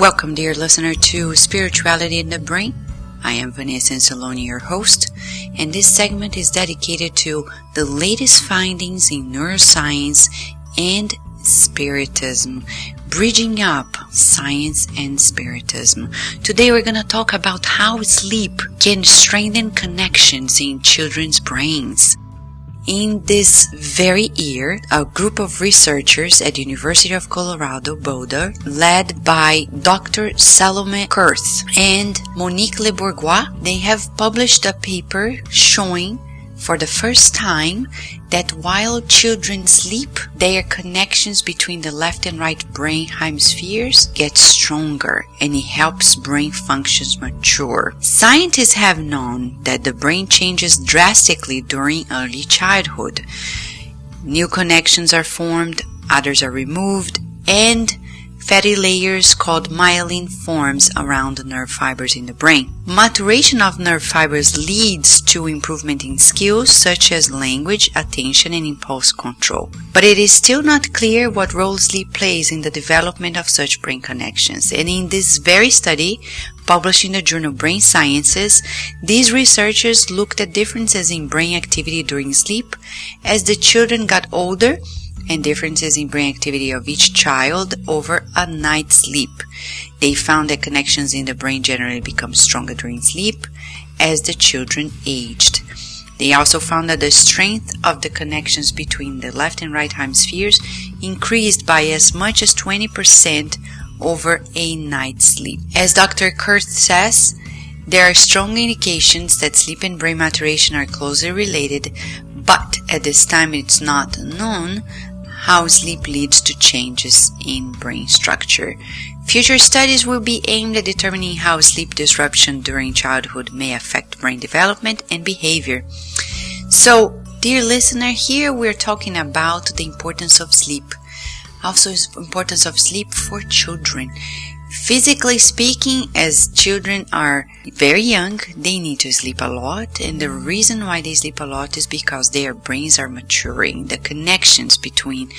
Welcome, dear listener, to Spirituality in the Brain. I am Vanessa Anceloni, your host, and this segment is dedicated to the latest findings in neuroscience and spiritism, bridging up science and spiritism. Today we're going to talk about how sleep can strengthen connections in children's brains. In this very year, a group of researchers at the University of Colorado Boulder, led by Dr. Salome Kurth and Monique Le Bourgois, they have published a paper showing for the first time that while children sleep, their connections between the left and right brain hemispheres get stronger, and it helps brain functions mature. Scientists have known that the brain changes drastically during early childhood. New connections are formed, others are removed, and fatty layers called myelin forms around the nerve fibers in the brain. Maturation of nerve fibers leads to improvement in skills such as language, attention, and impulse control. But it is still not clear what role sleep plays in the development of such brain connections. And in this very study, published in the journal Brain Sciences, these researchers looked at differences in brain activity during sleep as the children got older, and differences in brain activity of each child over a night's sleep. They found that connections in the brain generally become stronger during sleep as the children aged. They also found that the strength of the connections between the left and right hemispheres increased by as much as 20% over a night's sleep. As Dr. Kurth says, there are strong indications that sleep and brain maturation are closely related, but at this time it's not known how sleep leads to changes in brain structure. Future studies will be aimed at determining how sleep disruption during childhood may affect brain development and behavior. So, dear listener, here we're talking about the importance of sleep. Also, the importance of sleep for children. Physically speaking, as children are very young, they need to sleep a lot, and the reason why they sleep a lot is because their brains are maturing, the connections between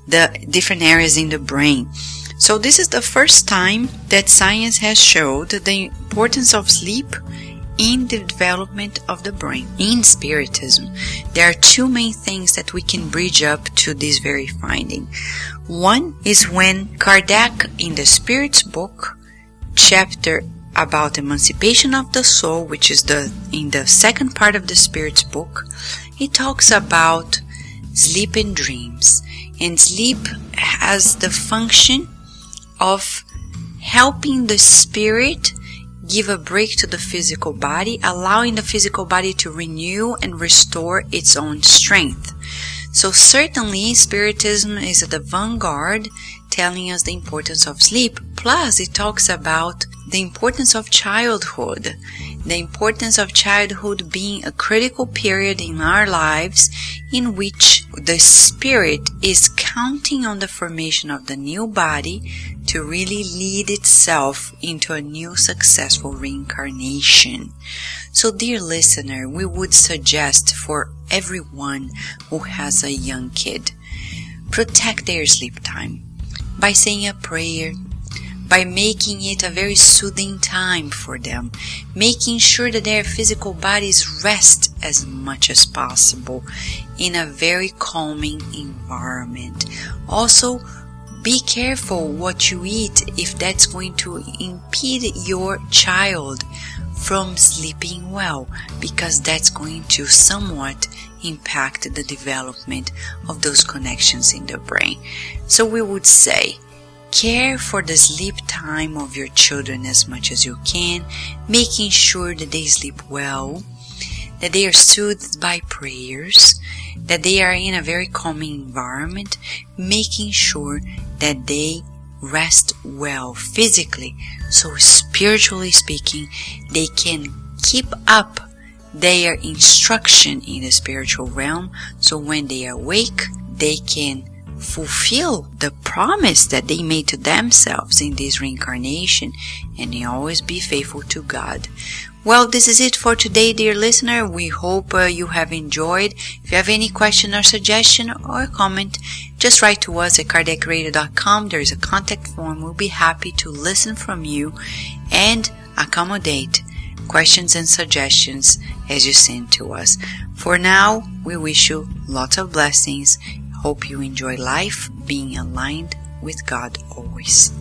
the different areas in the brain. So this is the first time that science has showed the importance of sleep in the development of the brain. In spiritism, there are two main things that we can bridge up to this very finding. One is when Kardec, in the Spirit's book, chapter about emancipation of the soul, which is in the second part of the Spirit's book, he talks about sleep and dreams. And sleep has the function of helping the spirit give a break to the physical body, allowing the physical body to renew and restore its own strength. So certainly Spiritism is at the vanguard, telling us the importance of sleep. Plus it talks about the importance of childhood, the importance of childhood being a critical period in our lives in which the spirit is counting on the formation of the new body to really lead itself into a new successful reincarnation. So, dear listener, we would suggest for everyone who has a young kid, protect their sleep time by saying a prayer, by making it a very soothing time for them, making sure that their physical bodies rest as much as possible in a very calming environment. Also, be careful what you eat if that's going to impede your child from sleeping well, because that's going to somewhat impact the development of those connections in the brain. So we would say, care for the sleep time of your children as much as you can, making sure that they sleep well, that they are soothed by prayers, that they are in a very calming environment, making sure that they rest well physically, so spiritually speaking, they can keep up their instruction in the spiritual realm, so when they awake, they can fulfill the promise that they made to themselves in this reincarnation, and always be faithful to God. Well, this is it for today, dear listener. We hope you have enjoyed. If you have any question or suggestion or comment, just write to us at cardiacradio.com. There is a contact form. We'll be happy to listen from you and accommodate questions and suggestions as you send to us. For now, we wish you lots of blessings. Hope you enjoy life, being aligned with God always.